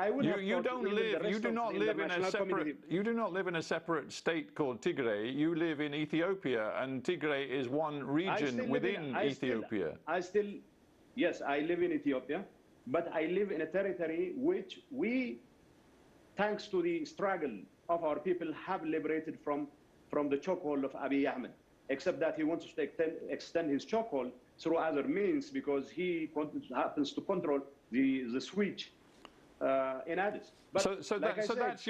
I would have you don't live. You do not live in a separate. You do not live in a separate state called Tigray. You live in Ethiopia, and Tigray is one region within Ethiopia. Yes, I live in Ethiopia, but I live in a territory which we, thanks to the struggle of our people, have liberated from the chokehold of Abiy Ahmed. Except that he wants to extend his chokehold through other means because he happens to control the switch in Addis. But so that's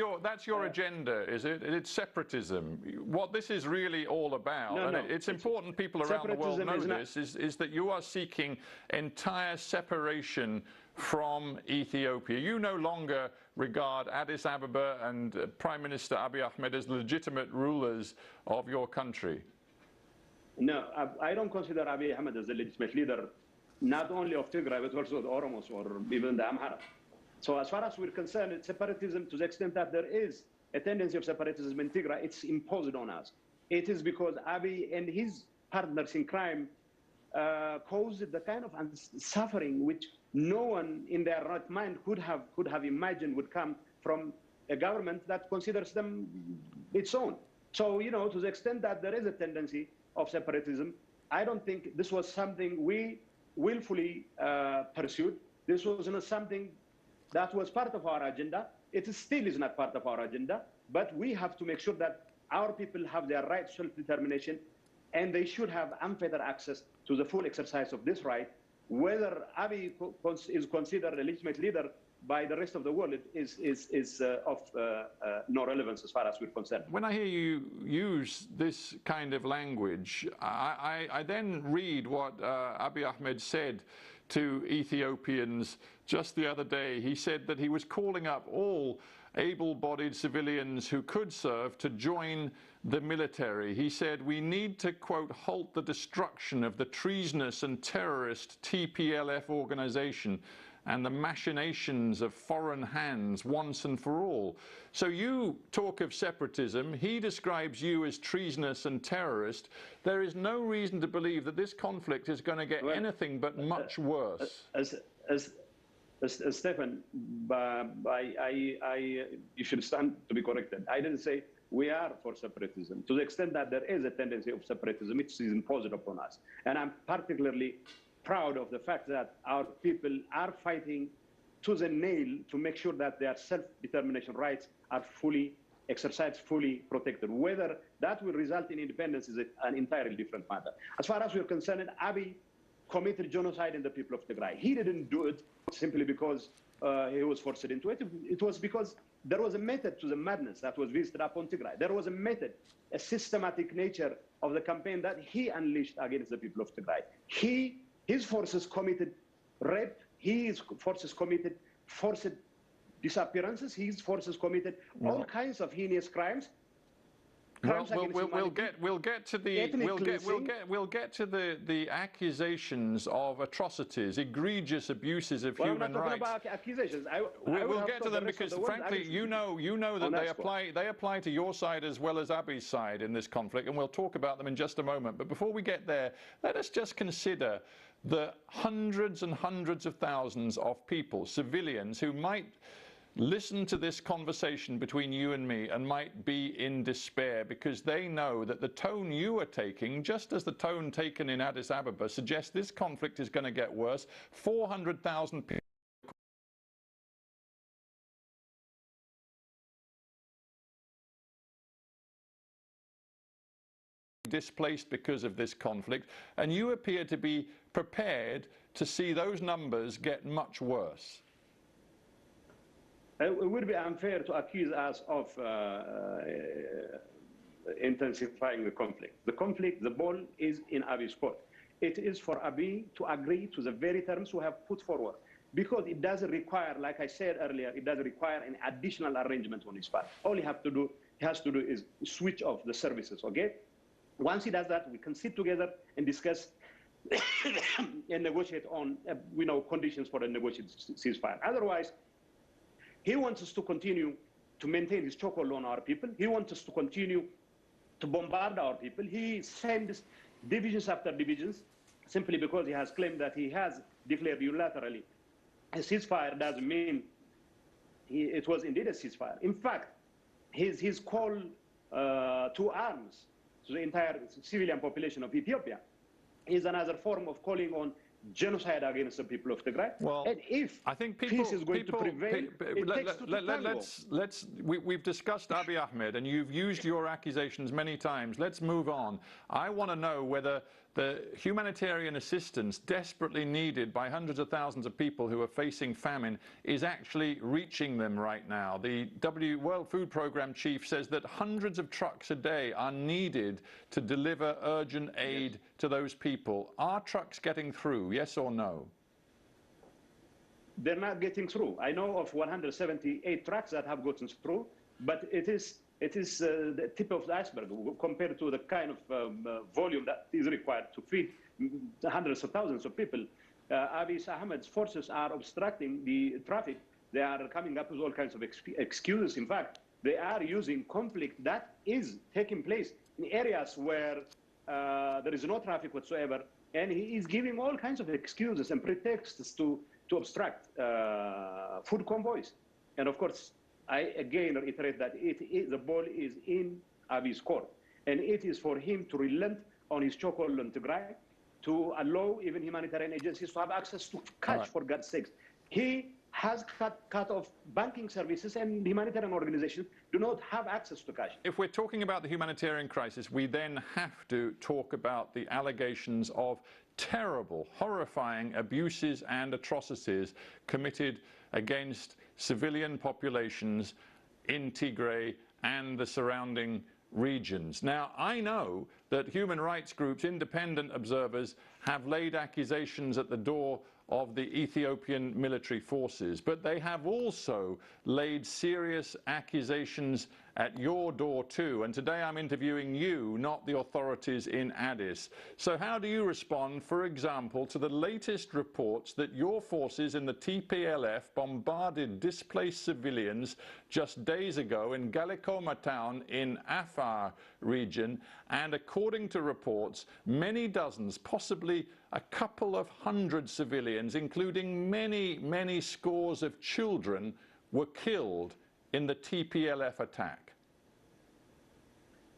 your agenda, is it? It's separatism. What this is really all about, and it's important people around the world know this, is that you are seeking entire separation from Ethiopia. You no longer regard Addis Ababa and Prime Minister Abiy Ahmed as legitimate rulers of your country. No, I don't consider Abiy Ahmed as a legitimate leader, not only of Tigray, but also the Oromos or even the Amhara. So as far as we're concerned, it's separatism to the extent that there is a tendency of separatism in Tigray. It's imposed on us. It is because Abiy and his partners in crime caused the kind of suffering which no one in their right mind could have imagined would come from a government that considers them its own. So, you know, to the extent that there is a tendency of separatism, I don't think this was something we willfully pursued. This was not something that was part of our agenda. It still is not part of our agenda, but we have to make sure that our people have their right to self-determination, and they should have unfettered access to the full exercise of this right. Whether Abiy is considered a legitimate leader by the rest of the world is of no relevance as far as we're concerned. When I hear you use this kind of language, I then read what Abiy Ahmed said to Ethiopians just the other day. He said that he was calling up all able-bodied civilians who could serve to join the military. He said, we need to, quote, halt the destruction of the treasonous and terrorist TPLF organization and the machinations of foreign hands once and for all. So you talk of separatism. He describes you as treasonous and terrorist. There is no reason to believe that this conflict is going to get anything but much worse. Stefan, you should stand to be corrected. I didn't say we are for separatism. To the extent that there is a tendency of separatism, it is imposed upon us. And I'm particularly proud of the fact that our people are fighting to the nail to make sure that their self-determination rights are fully exercised, fully protected. Whether that will result in independence is an entirely different matter. As far as we're concerned, Abiy committed genocide in the people of Tigray. He didn't do it simply because he was forced into it. It was because there was a method to the madness that was visited upon Tigray. There was a method, a systematic nature of the campaign that he unleashed against the people of Tigray. His forces committed rape. His forces committed forced disappearances. His forces committed all kinds of heinous crimes. We'll get to the accusations of atrocities, egregious abuses of human rights. I'm not talking about accusations. We'll get to them because, frankly, you know that they apply to your side as well as Abiy's side in this conflict, and we'll talk about them in just a moment. But before we get there, let us just consider the hundreds and hundreds of thousands of people, civilians, who might listen to this conversation between you and me and might be in despair because they know that the tone you are taking, just as the tone taken in Addis Ababa, suggests this conflict is going to get worse. 400,000 people displaced because of this conflict, and you appear to be prepared to see those numbers get much worse. It would be unfair to accuse us of intensifying the conflict. The ball is in Abiy's court. It is for Abiy to agree to the very terms we have put forward, because it doesn't require, like I said earlier, it doesn't require an additional arrangement on his part. All he has to do is switch off the services, okay? Once he does that, we can sit together and discuss and negotiate on conditions for a negotiated ceasefire. Otherwise, he wants us to continue to maintain his chokehold on our people. He wants us to continue to bombard our people. He sends divisions after divisions simply because he has claimed that he has declared unilaterally a ceasefire. Doesn't mean it was indeed a ceasefire. In fact, his call to arms to the entire civilian population of Ethiopia is another form of calling on genocide against the people of Tigray. Well, and if I think peace is going to prevail, it takes two to tango. We've discussed Abiy Ahmed, and you've used your accusations many times. Let's move on. I want to know whether the humanitarian assistance desperately needed by hundreds of thousands of people who are facing famine is actually reaching them right now. The World Food Programme chief says that hundreds of trucks a day are needed to deliver urgent aid to those people. Are trucks getting through, yes or no? They're not getting through. I know of 178 trucks that have gotten through, but it is the tip of the iceberg compared to the kind of volume that is required to feed hundreds of thousands of people. Abiy Ahmed's forces are obstructing the traffic. They are coming up with all kinds of excuses. In fact, they are using conflict that is taking place in areas where there is no traffic whatsoever, and he is giving all kinds of excuses and pretexts to obstruct food convoys. And of course, I again reiterate that the ball is in Abiy's court, and it is for him to relent on his chokehold on Tigray, to allow even humanitarian agencies to have access to cash, for God's sakes. He has cut off banking services, and humanitarian organizations do not have access to cash. If we're talking about the humanitarian crisis, we then have to talk about the allegations of terrible, horrifying abuses and atrocities committed against civilian populations in Tigray and the surrounding regions. Now, I know that human rights groups, independent observers, have laid accusations at the door of the Ethiopian military forces, but they have also laid serious accusations at your door too. And today I'm interviewing you, not the authorities in Addis. So how do you respond, for example, to the latest reports that your forces in the TPLF bombarded displaced civilians just days ago in Galikoma town in Afar region, and according to reports, many dozens, possibly a couple of hundred civilians, including many scores of children, were killed in the TPLF attack?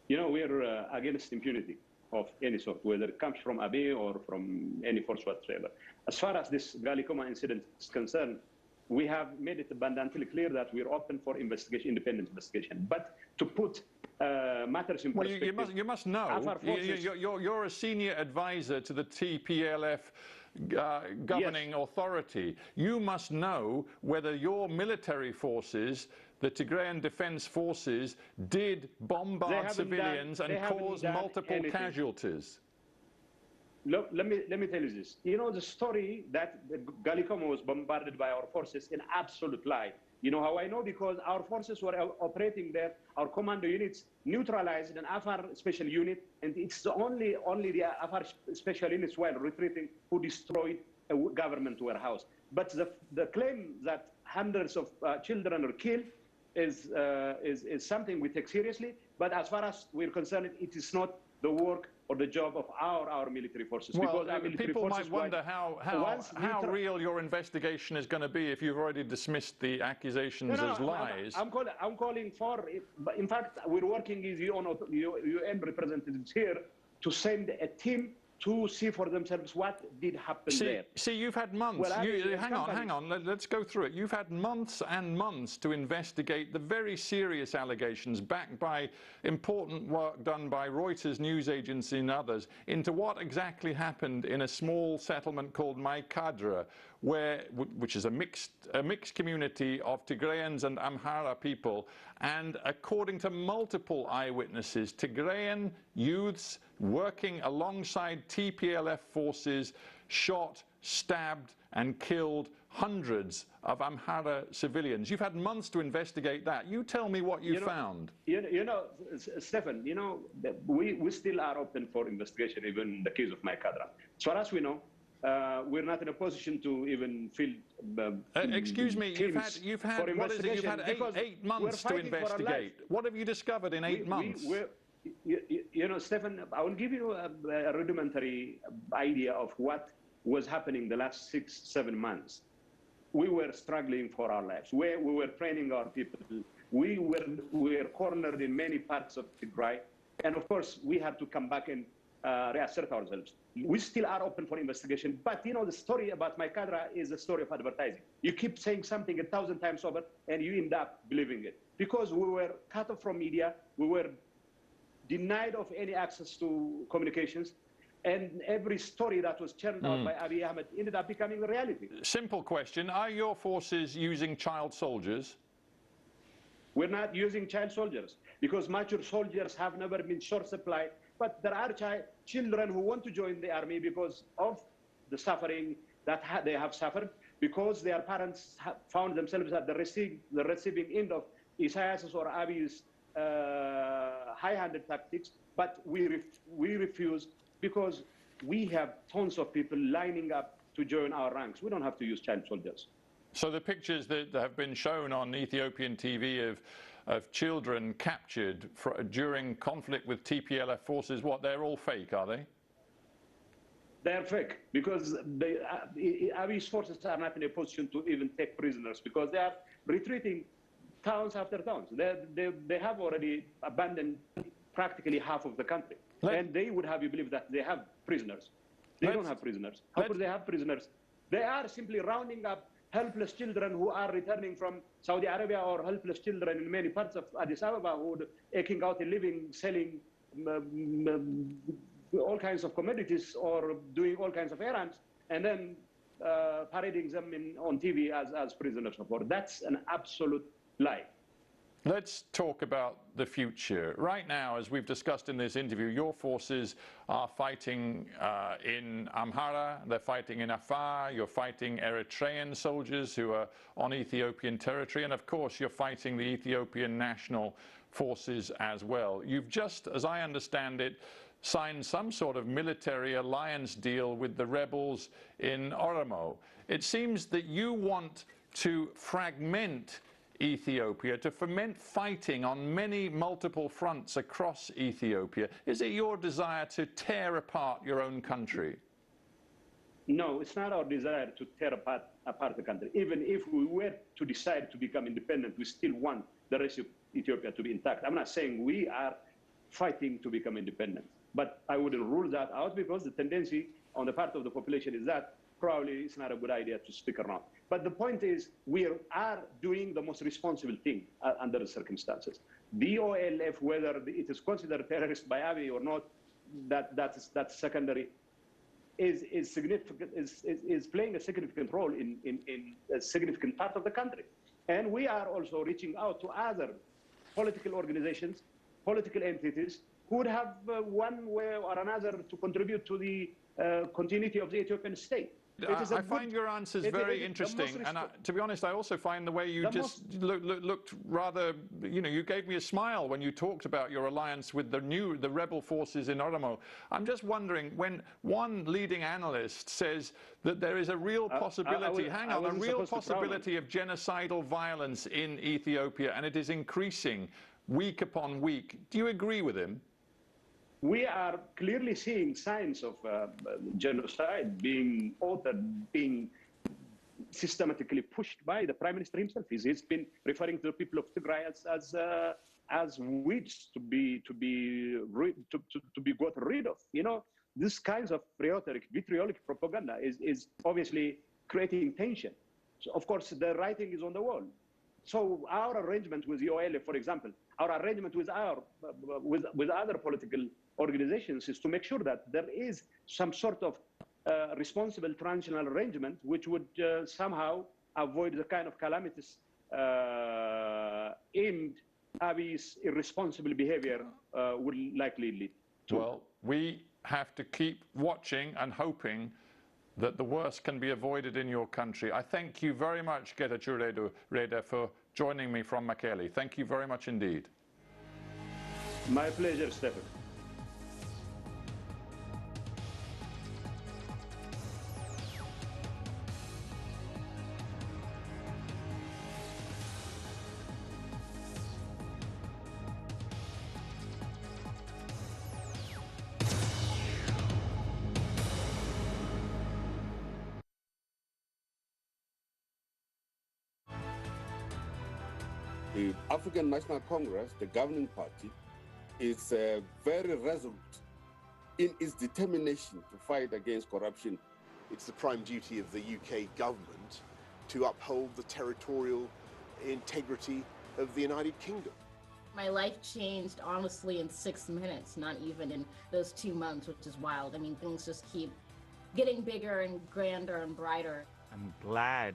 You know, we're against impunity of any sort, whether it comes from Abiy or from any force whatsoever. As far as this Galikoma incident is concerned, we have made it abundantly clear that we're open for investigation, independent investigation. But to put matters in perspective... Well, you must know, you're a senior advisor to the TPLF governing authority. You must know whether your military forces, the Tigrayan Defense Forces, did bombard civilians and cause multiple casualties. Look, let me tell you this. You know the story that Galikoma was bombarded by our forces, an absolute lie. You know how I know? Because our forces were operating there. Our commando units neutralized an Afar special unit, and it's only the Afar special units, while retreating, who destroyed a government warehouse. But the claim that hundreds of children are killed is something we take seriously. But as far as we're concerned, it is not the work or the job of our military forces. Well, people might wonder how real your investigation is going to be if you've already dismissed the accusations as lies. I'm calling for, in fact, we're working with UN representatives here to send a team to see for themselves what did happen there. See, you've had months. Well, hang on. Let's go through it. You've had months and months to investigate the very serious allegations backed by important work done by Reuters news agency and others into what exactly happened in a small settlement called Maikadra, which is a mixed community of Tigrayans and Amhara people. And according to multiple eyewitnesses, Tigrayan youths working alongside TPLF forces shot, stabbed and killed hundreds of Amhara civilians. You've had months to investigate that. You tell me what you found. You know, Stefan, you know, we still are open for investigation, even in the case of Maikadra. As far as we know, we're not in a position to even fill. Excuse me, you've had what is it? You've had eight months to investigate. What have you discovered in 8 months? You know, Stefan, I will give you a rudimentary idea of what was happening the last 6-7 months. we were struggling for our lives. We were training our people. We were cornered in many parts of Tigray. And of course, we had to come back and reassert ourselves. We still are open for investigation. But you know, the story about Maikadra is a story of advertising. You keep saying something 1,000 times over, and you end up believing it. Because we were cut off from media, we were denied of any access to communications, and every story that was churned out by Abiy Ahmed ended up becoming a reality. Simple question. Are your forces using child soldiers? We're not using child soldiers because mature soldiers have never been short supply, but there are children who want to join the army because of the suffering that they have suffered, because their parents have found themselves at the receiving end of Isaias's or Abiy's high-handed tactics, but we refuse because we have tons of people lining up to join our ranks. We don't have to use child soldiers. So the pictures that have been shown on Ethiopian TV of children captured during conflict with TPLF forces, they're all fake, are they? They're fake because Abiy's forces are not in a position to even take prisoners because they are retreating towns after towns. They have already abandoned practically half of the country. And they would have you believe that they have prisoners. They don't have prisoners. How could they have prisoners? They are simply rounding up helpless children who are returning from Saudi Arabia, or helpless children in many parts of Addis Ababa who are eking out a living, selling all kinds of commodities or doing all kinds of errands, and then parading them on TV as prisoners of war. That's an absolute lie. Let's talk about the future. Right now, as we've discussed in this interview, your forces are fighting in Amhara, they're fighting in Afar, you're fighting Eritrean soldiers who are on Ethiopian territory, and of course you're fighting the Ethiopian National Forces as well. You've just, as I understand it, signed some sort of military alliance deal with the rebels in Oromo. It seems that you want to fragment Ethiopia, to foment fighting on multiple fronts across Ethiopia. Is it your desire to tear apart your own country? No, it's not our desire to tear apart the country. Even if we were to decide to become independent, we still want the rest of Ethiopia to be intact. I'm not saying we are fighting to become independent, but I wouldn't rule that out because the tendency on the part of the population is that probably it's not a good idea to stick around. But the point is, we are doing the most responsible thing under the circumstances. The OLF, whether it is considered terrorist by Abiy or not, that's secondary, is significant, is playing a significant role in a significant part of the country. And we are also reaching out to other political organizations, political entities, who would have one way or another to contribute to the continuity of the Ethiopian state. I find your answers very interesting, and to be honest, I also find the way you just looked rather, you gave me a smile when you talked about your alliance with the rebel forces in Oromo. I'm just wondering, when one leading analyst says that there is a real possibility, a real possibility of genocidal violence in Ethiopia, and it is increasing week upon week, do you agree with him? We are clearly seeing signs of genocide being authored, being systematically pushed by the Prime Minister himself. He's been referring to the people of Tigray as weeds to be got rid of. This kinds of rhetoric, vitriolic propaganda is obviously creating tension. So of course, the writing is on the wall. So our arrangement with the OLF, for example, our arrangement with other political organizations is to make sure that there is some sort of responsible transitional arrangement which would somehow avoid the kind of calamities aimed Abiy's irresponsible behavior would likely lead to. Well, we have to keep watching and hoping that the worst can be avoided in your country. I thank you very much, Getachew Reda, for joining me from Mekelle. Thank you very much indeed. My pleasure, Stephen. The African National Congress, the governing party, is very resolute in its determination to fight against corruption. It's the prime duty of the UK government to uphold the territorial integrity of the United Kingdom. My life changed, honestly, in 6 minutes, not even in those 2 months, which is wild. I mean, things just keep getting bigger and grander and brighter. I'm glad